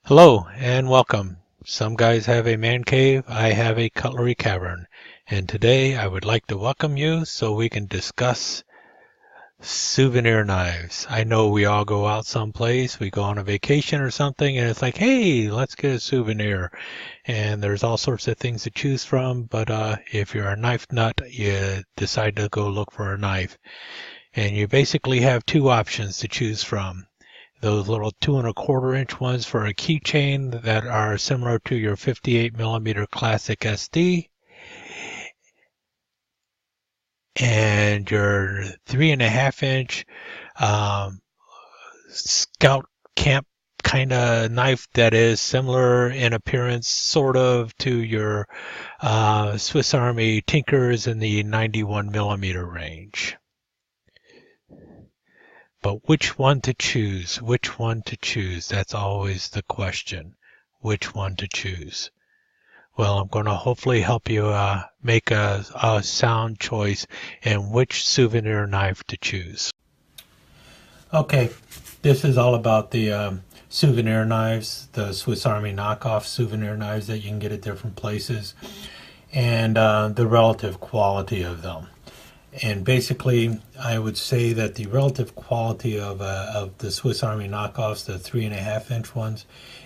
Hello and welcome. Some guys have a man cave, I have a cutlery cavern, and today I would like to welcome you so we can discuss souvenir knives. I know we all go out someplace, we go on a vacation or something, and it's like, hey, let's get a souvenir. And there's all sorts of things to choose from, but if you're a knife nut, you decide to go look for a knife. And you basically have two options to choose from. Those little 2¼ inch ones for a keychain that are similar to your 58mm classic SD, and your 3½ inch scout camp kind of knife that is similar in appearance sort of to your Swiss Army Tinkers in the 91mm range. But which one to choose? Which one to choose? That's always the question. Which one to choose? Well, I'm going to hopefully help you make a sound choice in which souvenir knife to choose. Okay, this is all about the souvenir knives, the Swiss Army knockoff souvenir knives that you can get at different places, and the relative quality of them. And basically, I would say that the relative quality of the Swiss Army knockoffs, the 3½ inch ones,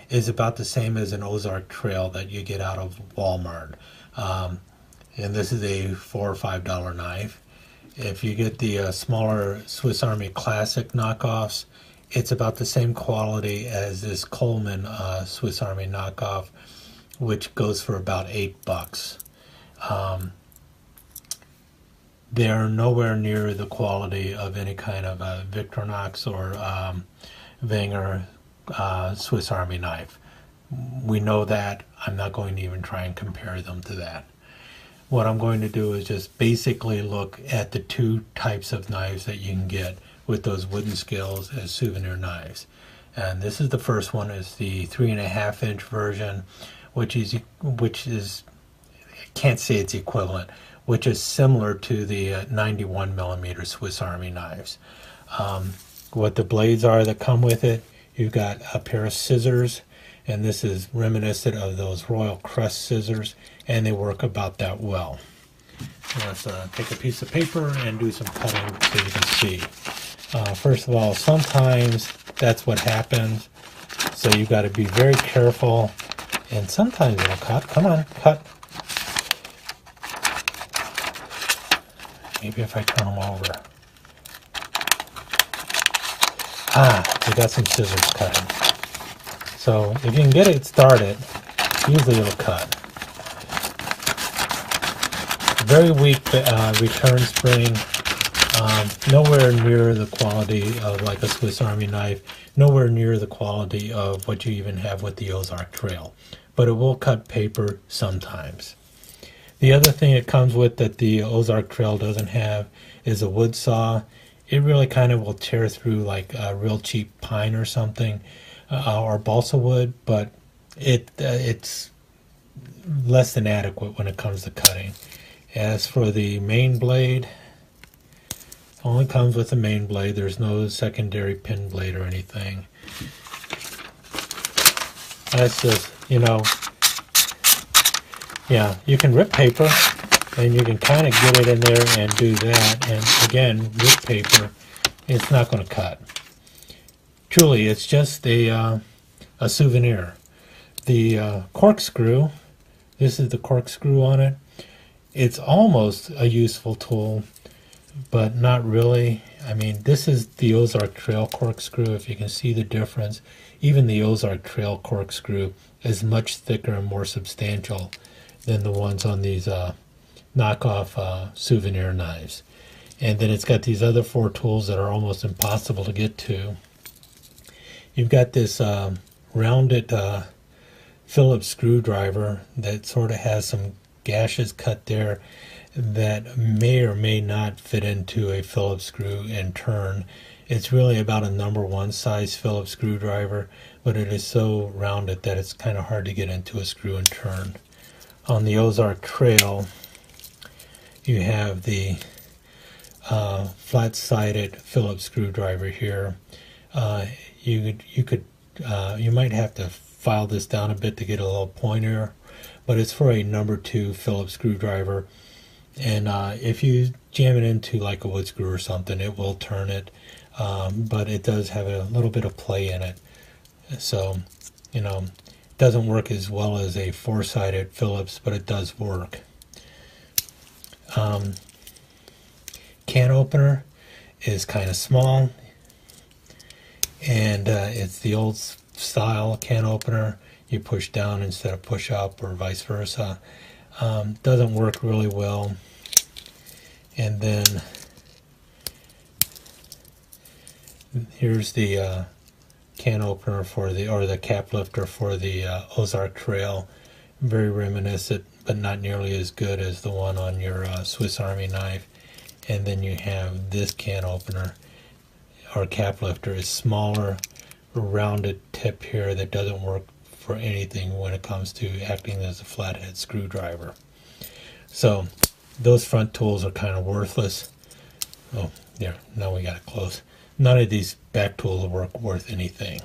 is about the same as an Ozark Trail that you get out of Walmart. And this is a $4 or $5 knife. If you get the smaller Swiss Army Classic knockoffs, it's about the same quality as this Coleman Swiss Army knockoff, which goes for about $8. They're nowhere near the quality of any kind of Victorinox or Wenger Swiss Army knife. We know that. I'm not going to even try and compare them to that. What I'm going to do is just basically look at the two types of knives that you can get with those wooden scales as souvenir knives. And this is the first one, is the 3½ inch version, which is I can't say it's equivalent, which is similar to the 91mm Swiss Army knives. What the blades are that come with it, you've got a pair of scissors, and this is reminiscent of those Royal Crest scissors, and they work about that well. Let's take a piece of paper and do some cutting so you can see. First of all, sometimes that's what happens, so you've got to be very careful, and sometimes it'll cut. Come on, cut. Maybe if I turn them over. We got some scissors cutting. So if you can get it started, usually it'll cut. Very weak return spring. Nowhere near the quality of like a Swiss Army knife. Nowhere near the quality of what you even have with the Ozark Trail. But it will cut paper sometimes. The other thing it comes with that the Ozark Trail doesn't have is a wood saw. It really kind of will tear through like a real cheap pine or something, or balsa wood, but it's less than adequate when it comes to cutting. As for the main blade, only comes with the main blade. There's no secondary pin blade or anything. That's just, yeah, you can rip paper, and you can kind of get it in there and do that. And again, with paper, it's not going to cut. Truly, it's just a souvenir. The corkscrew, this is the corkscrew on it. It's almost a useful tool, but not really. I mean, this is the Ozark Trail corkscrew. If you can see the difference, even the Ozark Trail corkscrew is much thicker and more substantial than the ones on these knockoff souvenir knives. And then it's got these other 4 tools that are almost impossible to get to. You've got this rounded Phillips screwdriver that sort of has some gashes cut there that may or may not fit into a Phillips screw and turn. It's really about a #1 size Phillips screwdriver, but it is so rounded that it's kind of hard to get into a screw and turn. On the Ozark Trail, you have the flat-sided Phillips screwdriver here. You could You might have to file this down a bit to get a little pointer, but it's for a number 2 Phillips screwdriver. And if you jam it into like a wood screw or something, it will turn it, but it does have a little bit of play in it. So, you know, it doesn't work as well as a 4-sided Phillips, but it does work. Can opener is kind of small, and it's the old style can opener. You push down instead of push up, or vice versa. Doesn't work really well. And then here's the can opener for the cap lifter for the Ozark Trail. Very reminiscent, but not nearly as good as the one on your Swiss Army knife. And then you have this can opener or cap lifter. Is smaller, rounded tip here that doesn't work for anything when it comes to acting as a flathead screwdriver. So those front tools are kind of worthless. Oh, there, now we got it close. None of these back tools are worth anything.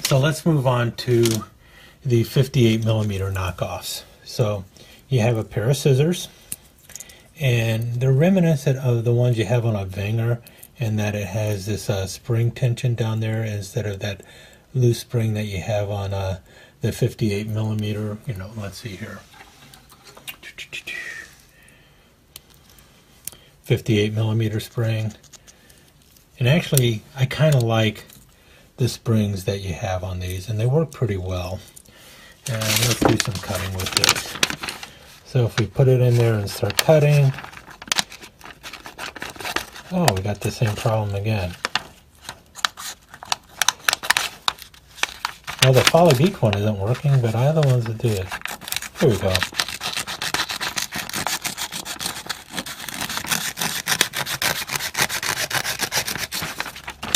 So let's move on to the 58 millimeter knockoffs. So you have a pair of scissors, and they're reminiscent of the ones you have on a Wenger, in that it has this spring tension down there instead of that loose spring that you have on the 58 millimeter. You know, let's see here. 58 millimeter spring. And actually, I kind of like the springs that you have on these, and they work pretty well. And let's do some cutting with this. So if we put it in there and start cutting, oh, we got the same problem again. Well, the Folly Beak one isn't working, but I have the ones that do it. Here we go.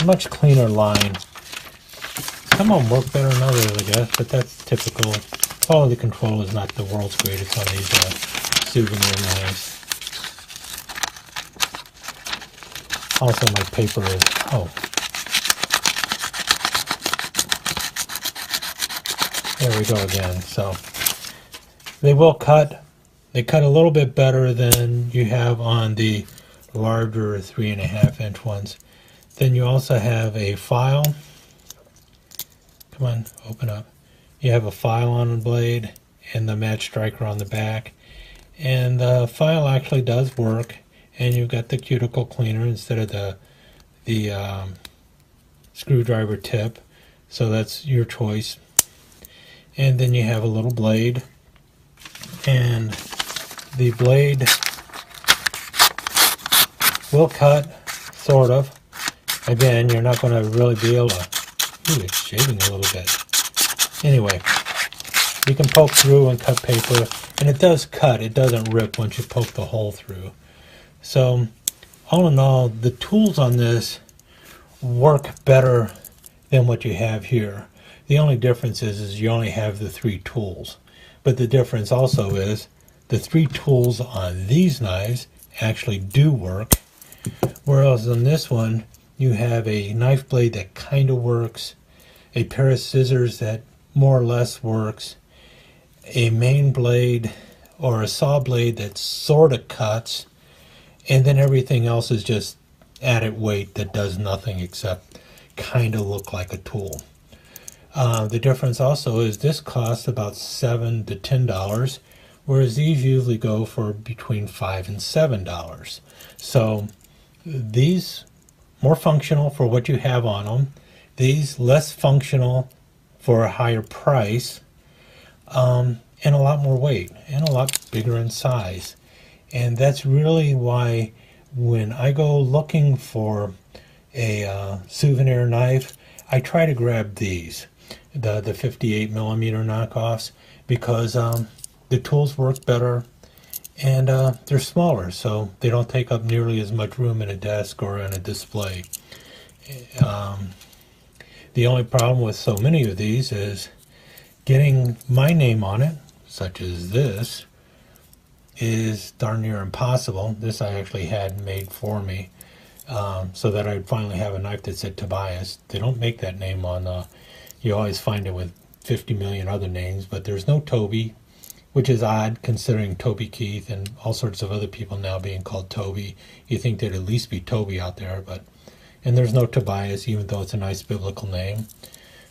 Much cleaner line. Some of them work better than others, I guess, but that's typical. Quality control is not the world's greatest on these Souvenir knives. Also, my paper is, oh, there we go again. So they will cut. They cut a little bit better than you have on the larger 3.5-inch ones. Then you also have a file. Come on, open up. You have a file on the blade and the match striker on the back. And the file actually does work. And you've got the cuticle cleaner instead of the screwdriver tip. So that's your choice. And then you have a little blade. And the blade will cut, sort of. Again, you're not going to really be able to... Ooh, it's shaving a little bit. Anyway, you can poke through and cut paper, and it does cut. It doesn't rip once you poke the hole through. So, all in all, the tools on this work better than what you have here. The only difference is you only have the 3 tools. But the difference also is the 3 tools on these knives actually do work, whereas on this one, you have a knife blade that kind of works, a pair of scissors that more or less works, a main blade or a saw blade that sort of cuts, and then everything else is just added weight that does nothing except kind of look like a tool. The difference also is this costs about $7 to $10, whereas these usually go for between $5 and $7. So these more functional for what you have on them. These less functional for a higher price, and a lot more weight and a lot bigger in size. And that's really why when I go looking for a souvenir knife, I try to grab these, the 58 millimeter knockoffs, because the tools work better. And they're smaller, so they don't take up nearly as much room in a desk or in a display. The only problem with so many of these is getting my name on it, such as this, is darn near impossible. This I actually had made for me. so that I'd finally have a knife that said Tobias. They don't make that name on, you always find it with 50 million other names, but there's no Toby, which is odd considering Toby Keith and all sorts of other people now being called Toby. You think there'd at least be Toby out there, and there's no Tobias, even though it's a nice biblical name.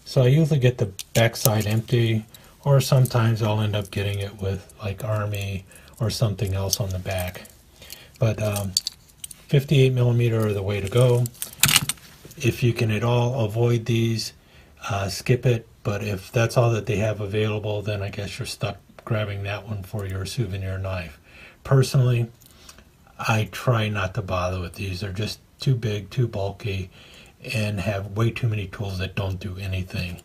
So I usually get the backside empty, or sometimes I'll end up getting it with like Army or something else on the back. But 58 millimeter are the way to go. If you can at all avoid these, skip it. But if that's all that they have available, then I guess you're stuck grabbing that one for your souvenir knife. Personally, I try not to bother with these. They're just too big, too bulky, and have way too many tools that don't do anything.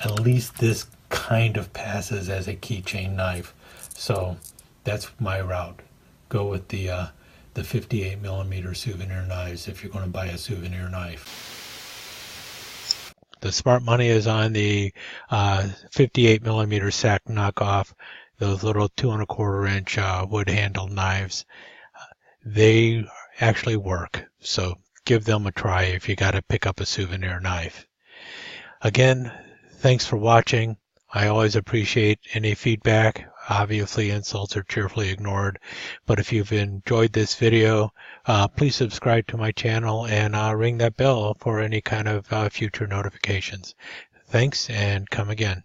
At least this kind of passes as a keychain knife. So that's my route. Go with the 58 millimeter Souvenir Knives if you're going to buy a souvenir knife. The smart money is on the 58 millimeter SAK knockoff, those little 2 1/4 inch wood handled knives. They actually work, so give them a try if you got to pick up a souvenir knife. Again, thanks for watching. I always appreciate any feedback. Obviously, insults are cheerfully ignored. But if you've enjoyed this video, please subscribe to my channel and ring that bell for any kind of future notifications. Thanks, and come again.